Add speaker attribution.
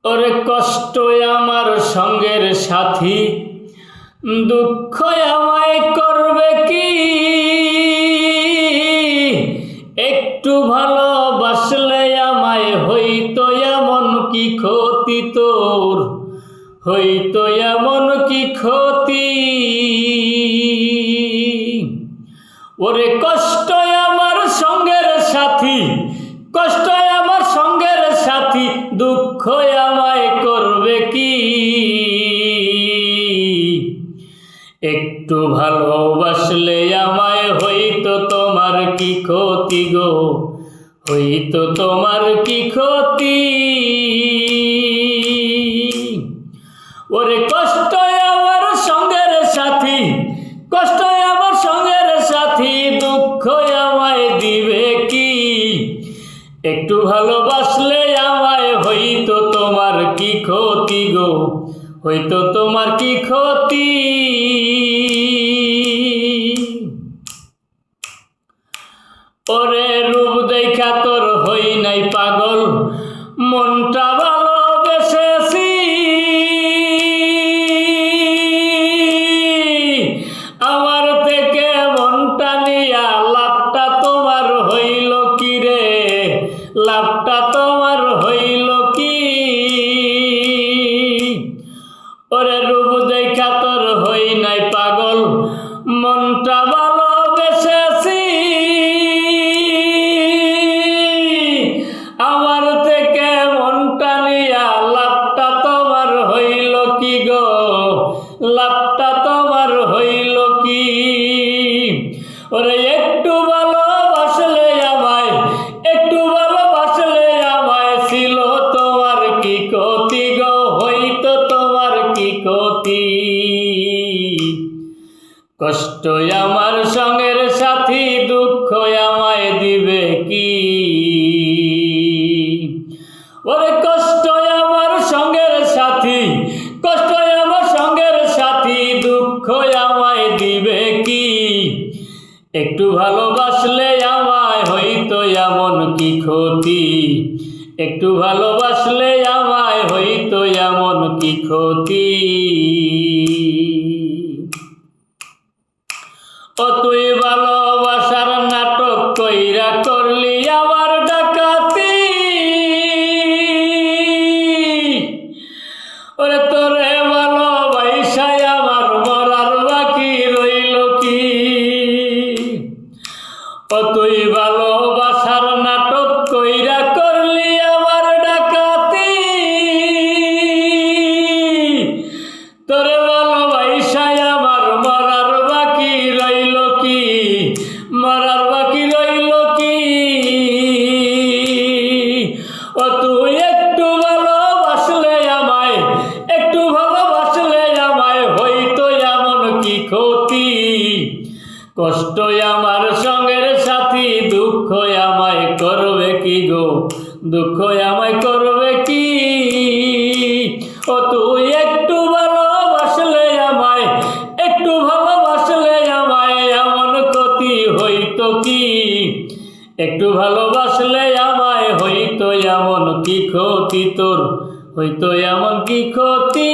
Speaker 1: ওরে কষ্ট আমার সঙ্গের সাথী, দুঃখ আমায় করবে কি? একটু ভালোবাসলে আমায় হইতো এমন কি ক্ষতি তোর, হইতো এমন কি ক্ষতি? ওরে কষ্ট আমার সঙ্গের সাথী, কষ্ট আমার সঙ্গের সাথী, দুঃখ আমায় করবে কি? একটু ভালোবাসলে আমায় হইতো তোমার কি ক্ষতি গো, হইতো তোমার কি ক্ষতি? ওরে কষ্ট আমার সঙ্গের সাথী, কষ্ট আমার সঙ্গের সাথী, দুঃখ আমায় দিবে কি? একটু ভালোবাসলে আমায় হইতো তোমার কি ক্ষতি গো, হইতো তোমার কি ক্ষতি? ওরে রূপ দেখা তোর হই নাই পাগল, মনটা ভালোবেসেছি, আমার থেকে মনটা নিয়া লাভটা তোমার হইল কি রে, লাভটা তোমার হইল কি? ওরে রূপ দেখা তোর হই নাই পাগল, মনটা ভালোবেসেছি, আমার থেকে মনটা নিয়া লাভটা তোমার হইল কি গো, লাভটা তোমার হইল কি? ওরে একটু ভালোবাসলে আমায়, একটু ভালোবাসলে আমায়, ছিল তোমার কি ক্ষতি গো, হইতো তোমার কি ক্ষতি? কষ্ট আমার সঙ্গের সাথী, দুঃখ আমায় দিবে কি? ওরে কষ্ট আমার সঙ্গের সাথী, কষ্ট আমার সঙ্গের সাথী, দুঃখ আমায় দিবে কি? একটু ভালোবাসলে আমায় হইতো এমন কি ক্ষতি? একটু ভালোবাসলে আমায় হইতো এমন কি ক্ষতি? ও তুই ভালোবাসার নাটক কইরা করলি আমার ডাকাতি, ওরে তোরে ভালোবাসায় আমার মরার বাকি রইল কি? ও তুই ভালোবাসার নাটক কইরা করলি আমার ডাকাতি, তোরে ভালোবাসায় আমার মরার বাকি রইল কি, মরার বাকি রইল কি? ও তুই একটু ভালোবাসলে আমায়, একটু ভালোবাসলে আমায় হইতো এমন কি ক্ষতি? কষ্ট আমার সঙ্গের সাথী, দুঃখ আমায় করবে কি গো, দুঃখ আমায় করবে কি? ও তুই একটু ভালোবাসলে আমায়, একটু ভালোবাসলে আমায়, এমন ক্ষতি হইতো কি? একটু ভালোবাসলে আমায় হইতো এমন কি ক্ষতি তোর, হইতো এমন কি ক্ষতি?